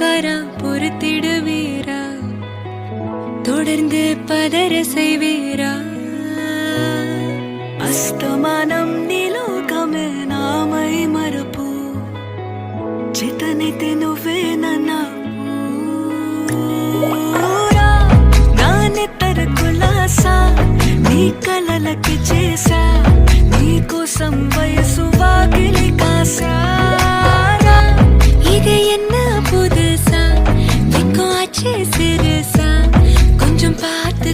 பாசக்காரா பொறுத்திடுவீரா, தொடர்ந்து பதற செய்வீரா? అస్తమానం నీలోకమే నామై మరపు చేతనైతే నువ్వే నన్నా నా నెత్తర కులాసా నీ కలలకి చేసా నీ కోసం వయసు వాకిలి కాసారా. இது என்ன புதுசா வெக்கம் ஆச்சு சிறுசா, கொஞ்சம் பார்த்து